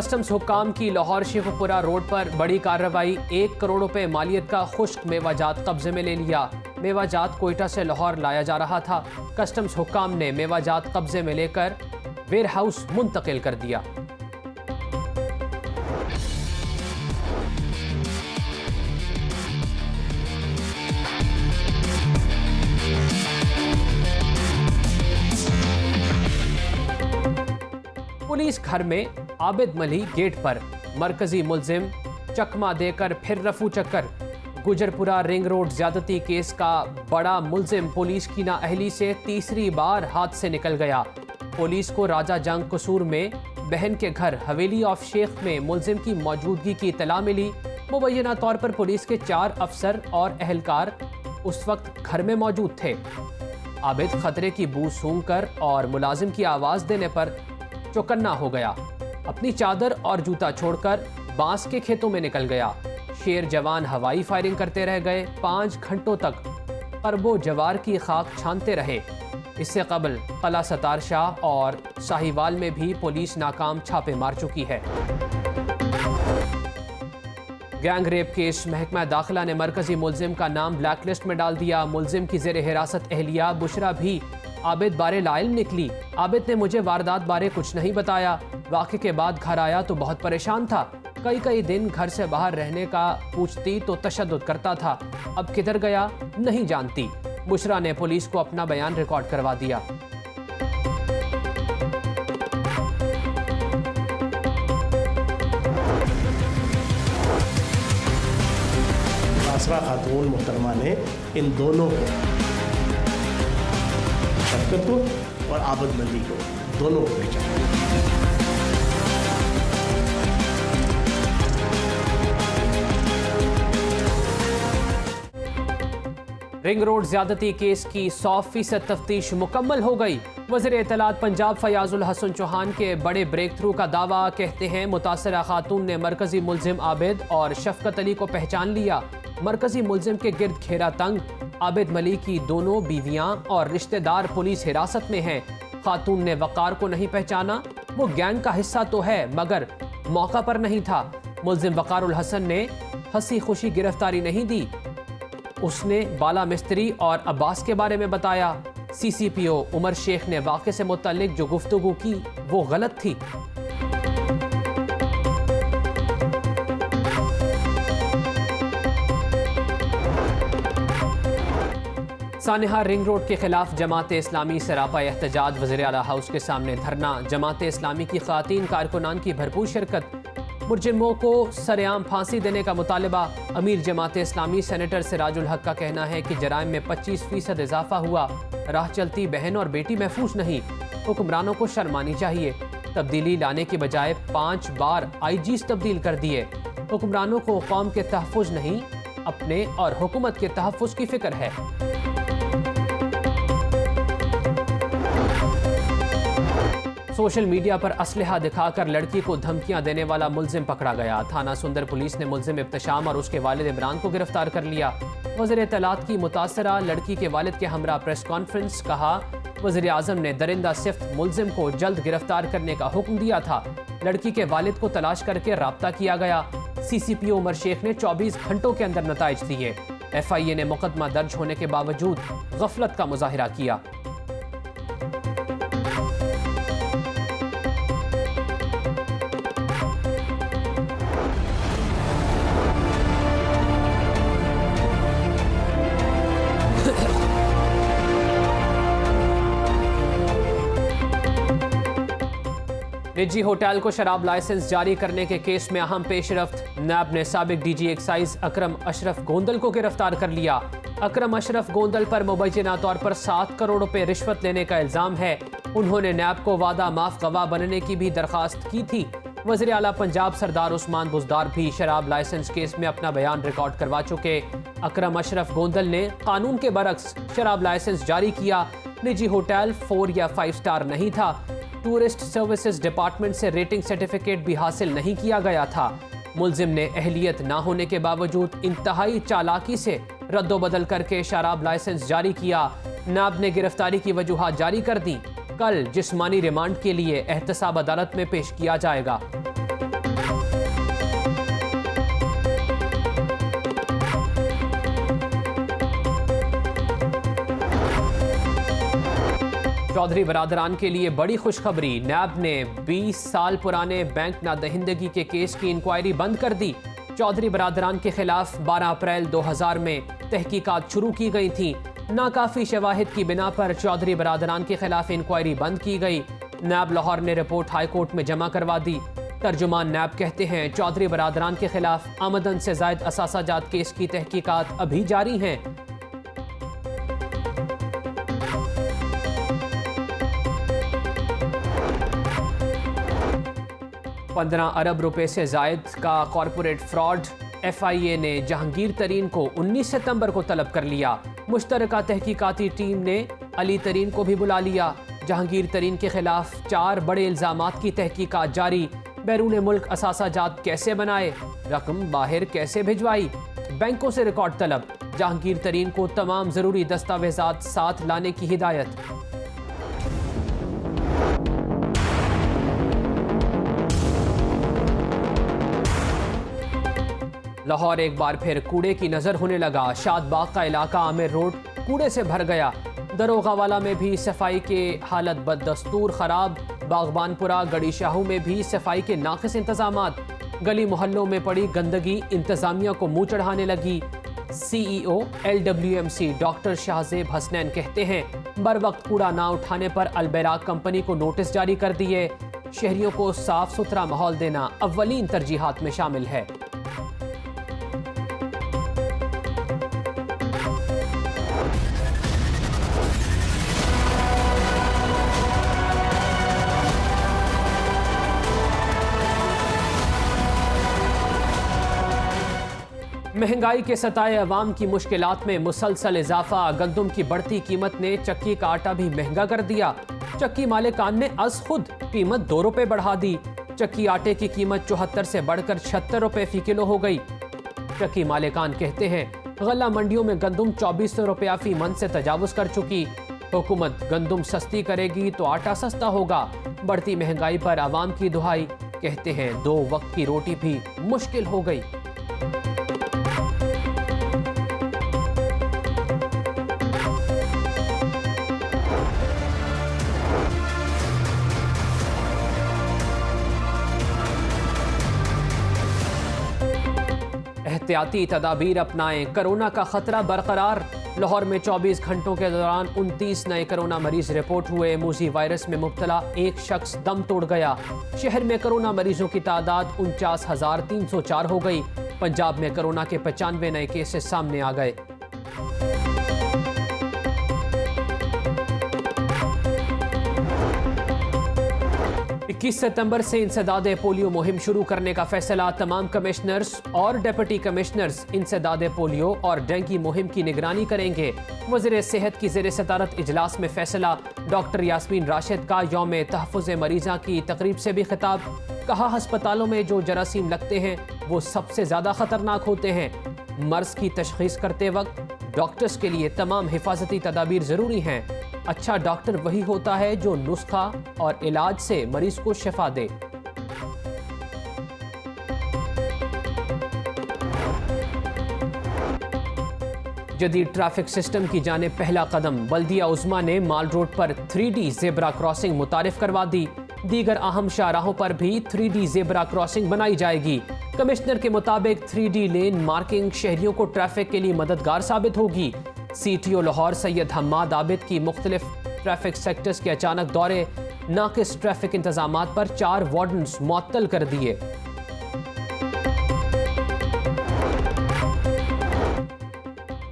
Customs हुक्काम की Lahore Sheikhupura road पर बड़ी कार्रवाई। 1 करोड़ रुपए मालियत का खुश्क मेवाजात कब्जे में ले लिया। मेवाजात कोयटा से लाहौर लाया जा रहा था। कस्टम्स हुक्काम ने मेवाजात कब्जे में लेकर वेयर हाउस मुंतकिल कर दिया। पुलिस घर में आबिद मली गेट पर मरकजी मुलजिम चकमा देकर फिर रफू चक्कर। गुजरपुरा रिंग रोड ज्यादती केस का बड़ा मुलजिम पुलिस की नाअहली से तीसरी बार हाथ से निकल गया। पुलिस को राजा जंग कसूर में बहन के घर हवेली ऑफ शेख में मुलजिम की मौजूदगी की इतला मिली। मुबैना तौर पर पुलिस के 4 अफसर और एहलकार उस वक्त घर में मौजूद थे। आबिद खतरे की बू सूंघकर और मुलाजिम की आवाज देने पर चौकन्ना हो गया। अपनी चादर और जूता छोड़कर बांस के खेतों में निकल गया। शेर जवान हवाई फायरिंग करते रह गए। 5 घंटों तक अरबों जवार की खाक छानते रहे। इससे कबल कला सतार शाह और साहिवाल में भी पुलिस नाकाम छापे मार चुकी है। गैंग रेप केस महकमा दाखिला ने मरकजी मुलजिम का नाम ब्लैकलिस्ट में डाल दिया। मुलजिम की जेर हिरासत एहलिया बुशरा भी आबिद बारे लाइल निकली। आबिद ने मुझे वारदात बारे कुछ नहीं बताया। वाक़े के बाद घर आया तो बहुत परेशान था। कई दिन घर से बाहर रहने का पूछती तो तशद्दुद करता था। अब किधर गया नहीं जानती। बुशरा ने पुलिस को अपना बयान रिकॉर्ड करवा दिया। आसरा खातून मोहतरमा ने इन दोनों को, शफकत को और आबिद मली को, दोनों को भेजा। रिंग रोड ज्यादती केस की 100% तफ्तीश मुकम्मल हो गई। वज़ीर इत्तलात पंजाब फयाजुल हसन चौहान के बड़े ब्रेक थ्रू का दावा। कहते हैं मुतासरा खातून ने मरकजी मुलजिम आबिद और शफकत अली को पहचान लिया। मरकजी मुलजिम के गिर्द घेरा तंग। आबिद मली की दोनों बीवियां और रिश्तेदार पुलिस हिरासत में हैं। खातून ने वकार को नहीं पहचाना। वो गैंग का हिस्सा तो है मगर मौका पर नहीं था। मुलजिम वकारुल हसन ने हंसी खुशी गिरफ्तारी नहीं दी। उसने बाला मिस्त्री और अब्बास के बारे में बताया। CCPO उमर शेख ने वाक़े से मुतल्लिक जो गुफ्तगू की वो गलत थी। सानिहा रिंग रोड के खिलाफ जमात इस्लामी सरापा एहतजाज। वज़ीर आला हाउस के सामने धरना। जमात इस्लामी की ख़वातीन कारकुनान की भरपूर शिरकत। मुलजिमों को सरेआम फांसी देने का मुतालबा। अमीर जमात इस्लामी सेनेटर सिराजुल हक का कहना है कि जराइम में 25% इजाफा हुआ। राह चलती बहन और बेटी महफूज नहीं। हुक्मरानों को शर्मानी चाहिए। तब्दीली लाने के बजाय 5 बार IGs तब्दील कर दिए। हुक्मरानों को कौम के तहफ़्फ़ुज़ नहीं अपने और हुकूमत के तहफ़्फ़ुज़ की फिक्र है। सोशल मीडिया पर असलहा दिखाकर लड़की को धमकियां देने वाला मुलजिम पकड़ा गया। थाना सुंदर पुलिस ने मुलजिम इब्तिशाम और उसके वालिद इमरान को गिरफ्तार कर लिया। वज़ीर इत्तलात की मुतासरा लड़की के वालिद के हमरा प्रेस कॉन्फ्रेंस। कहा वज़ीर आज़म ने दरिंदा सिफ्त मुलजिम को जल्द गिरफ्तार करने का हुक्म दिया था। लड़की के वालिद को तलाश करके राब्ता किया गया। CCPO उमर शेख ने 24 घंटों के अंदर नताइज दिए। FIA ने मुकदमा दर्ज होने के बावजूद गफलत का मुजाहिरा किया। निजी होटल को शराब लाइसेंस जारी करने के केस में अहम पेशरफ्त। नैब ने साबिक DG एक्साइज अकरम अशरफ गोंदल को गिरफ्तार कर लिया। अकरम अशरफ गोंदल पर मुबैना तौर पर 7 करोड़ रुपए रिश्वत लेने का इल्जाम है। उन्होंने नैब को वादा माफ गवाह बनने की भी दरखास्त की थी। वज़ीर आला पंजाब सरदार उस्मान बुज़दार भी शराब लाइसेंस केस में अपना बयान रिकॉर्ड करवा चुके। अकरम अशरफ गोंदल ने कानून के बरक्स शराब लाइसेंस जारी किया। निजी होटल 4 या 5 स्टार नहीं था। टूरिस्ट सर्विसेज डिपार्टमेंट से रेटिंग सर्टिफिकेट भी हासिल नहीं किया गया था। मुलजिम ने अहलियत ना होने के बावजूद इंतहाई चालाकी से रद्दोबदल करके शराब लाइसेंस जारी किया। नाब ने गिरफ्तारी की वजूहात जारी कर दी। कल जिस्मानी रिमांड के लिए एहतसाब अदालत में पेश किया जाएगा। चौधरी बरादरान के लिए बड़ी खुशखबरी। नैब ने 20 साल पुराने बैंक नादहिंदगी के केस की इंक्वायरी बंद कर दी। चौधरी बरादरान के खिलाफ 12 अप्रैल 2000 में तहकीकात शुरू की गई थी। नाकाफी शवाहिद की बिना पर चौधरी बरादरान के खिलाफ इंक्वायरी बंद की गई। नैब लाहौर ने रिपोर्ट हाई कोर्ट में जमा करवा दी। तर्जुमान नैब कहते हैं चौधरी बरादरान के खिलाफ आमदन से जायद असासाजात केस की तहकीकात अभी जारी हैं। 15 अरब रुपए से जायद का कॉरपोरेट फ्रॉड। FIA ने जहांगीर तरीन को 19 सितंबर को तलब कर लिया। मुश्तरका तहकीकाती टीम ने अली तरीन को भी बुला लिया। जहांगीर तरीन के खिलाफ 4 बड़े इल्जामात की तहकीकात जारी। बैरून मुल्क असासाजात कैसे बनाए, रकम बाहर कैसे भिजवाई, बैंकों से रिकॉर्ड तलब। जहांगीर तरीन को तमाम जरूरी दस्तावेजात साथ लाने की हिदायत। लाहौर एक बार फिर कूड़े की नजर होने लगा। शादबाग का इलाका आमिर रोड कूड़े से भर गया। दरोगावाला में भी सफाई के हालत बददस्तूर खराब। बागबानपुरा गड़ी शाहू में भी सफाई के नाक़िस इंतजामात। गली मोहल्लों में पड़ी गंदगी इंतजामिया को मुंह चढ़ाने लगी। CEO LWMC doctor Shahzeb Hasnain कहते हैं बर वक्त कूड़ा ना उठाने पर अलबैराक कंपनी को नोटिस जारी कर दिए। शहरियों को साफ सुथरा माहौल देना अव्वलीन तरजीहात में शामिल है। महंगाई के सताए अवाम की मुश्किलात में मुसलसल इजाफा। गंदम की बढ़ती कीमत ने चक्की का आटा भी महंगा कर दिया। चक्की मालिकान ने अज खुद कीमत 2 रुपए बढ़ा दी। चक्की आटे की कीमत 74 से बढ़कर 76 रुपए फी किलो हो गई। चक्की मालिकान कहते हैं गल्ला मंडियों में गंदम 2400 रुपया फी मन से तजावुज कर चुकी। हुकूमत गंदम सस्ती करेगी तो आटा सस्ता होगा। बढ़ती महंगाई पर आवाम की दुहाई। कहते हैं 2 वक्त की रोटी भी मुश्किल हो गई। एहतियाती तदाबीर अपनाएं, कोरोना का खतरा बरकरार। लाहौर में 24 घंटों के दौरान 29 नए कोरोना मरीज रिपोर्ट हुए। मूजी वायरस में मुब्तला एक शख्स दम तोड़ गया। शहर में कोरोना मरीजों की तादाद 49,304 हो गई। पंजाब में कोरोना के 95 नए केसेस सामने आ गए। 21 सितंबर से इंसदादे पोलियो मुहिम शुरू करने का फैसला। तमाम कमिश्नर्स और डिप्टी कमिश्नर्स इंसदादे पोलियो और डेंगू मुहिम की निगरानी करेंगे। वज़ीर सेहत की ज़ेर सदारत इजलास में फैसला। डॉक्टर यास्मीन राशिद का यौम तहफ़्फ़ुज़ मरीज़ा की तकरीब से भी खिताब। कहा अस्पतालों में जो जरासीम लगते हैं वो सबसे ज़्यादा ख़तरनाक होते हैं। मर्ज़ की तशख़ीस करते वक्त डॉक्टर्स के लिए तमाम हिफाजती तदाबीर ज़रूरी हैं। अच्छा डॉक्टर वही होता है जो नुस्खा और इलाज से मरीज को शिफा दे। जदीद ट्रैफिक सिस्टम की जानिब पहला कदम। बल्दिया उज़्मा ने माल रोड पर 3D ज़ेब्रा क्रॉसिंग मुतारिफ करवा दी। दीगर अहम शाहराहों पर भी 3D ज़ेब्रा क्रॉसिंग बनाई जाएगी। कमिश्नर के मुताबिक 3D लेन मार्किंग शहरियों को ट्रैफिक के लिए मददगार साबित होगी। CTO लाहौर सैयद हम्माद आबिद की मुख्तलिफ ट्रैफिक सेक्टर्स के अचानक दौरे। नाकिस ट्रैफिक इंतजामात पर 4 वार्डन्स मुअत्तल कर दिए।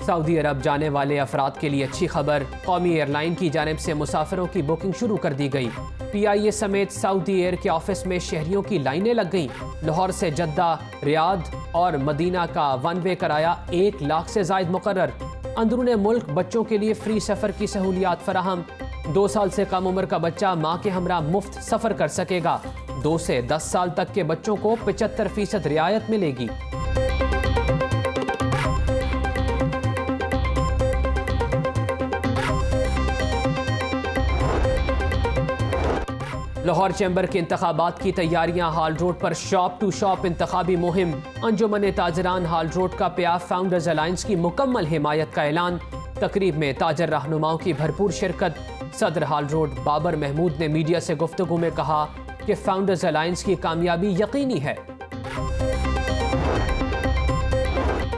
सऊदी अरब जाने वाले अफराद के लिए अच्छी खबर। कौमी एयरलाइन की जानिब से मुसाफिरों की बुकिंग शुरू कर दी गई। PIA समेत सऊदी एयर के ऑफिस में शहरियों की लाइनें लग गईं। लाहौर से जद्दा, रियाद और मदीना का 1 वे कराया 1 लाख से जायद मुकर्रर। अंदरूने मुल्क बच्चों के लिए फ्री सफ़र की सहूलियात फराहम। 2 साल से कम उम्र का बच्चा माँ के हमरा मुफ्त सफ़र कर सकेगा। 2 से 10 साल तक के बच्चों को 75% रियायत मिलेगी। लाहौर चैम्बर के इंतखाबात की तैयारियां। हाल रोड पर शॉप टू शॉप इंतखाबी मुहिम। अंजुमन ताजरान हाल रोड का प्याफ फाउंडर्स अलायंस की मुकम्मल हिमायत का ऐलान। तकरीब में ताजर रहनुमाओं की भरपूर शिरकत। सदर हाल रोड बाबर महमूद ने मीडिया से गुफ्तगू में कहा कि फाउंडर्स अलायंस की कामयाबी यकीनी है।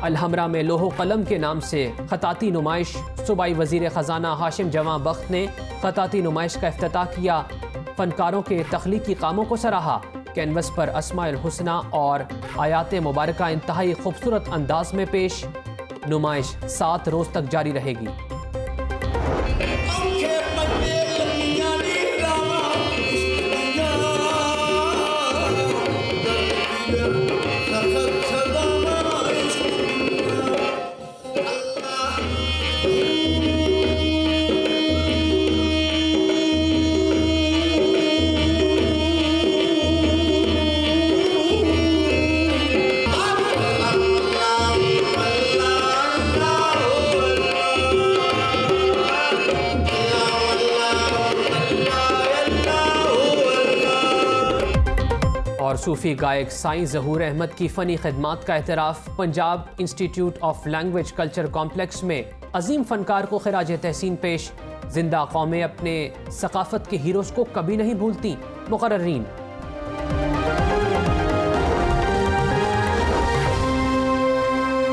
अलहमरा में लोहो कलम के नाम से खताती नुमाइश, सूबाई वजीर ख़जाना हाशिम जवां बख्त ने खताती नुमाइश का इफ्तिताह किया। फनकारों के तख्लीकी कामों को सराहा। कैनवस पर अस्माउल हुस्ना और आयात मुबारका इंतहाई खूबसूरत अंदाज में पेश। नुमाइश 7 रोज़ तक जारी रहेगी। और सूफी गायक साईं ज़हूर अहमद की फ़नी खिदमात का एतराफ़। Punjab institute of language culture complex में अजीम फ़नकार को खिराज तहसीन पेश। जिंदा कौमें अपने सकाफ़त के हीरोज़ को कभी नहीं भूलती। मुक़र्ररीन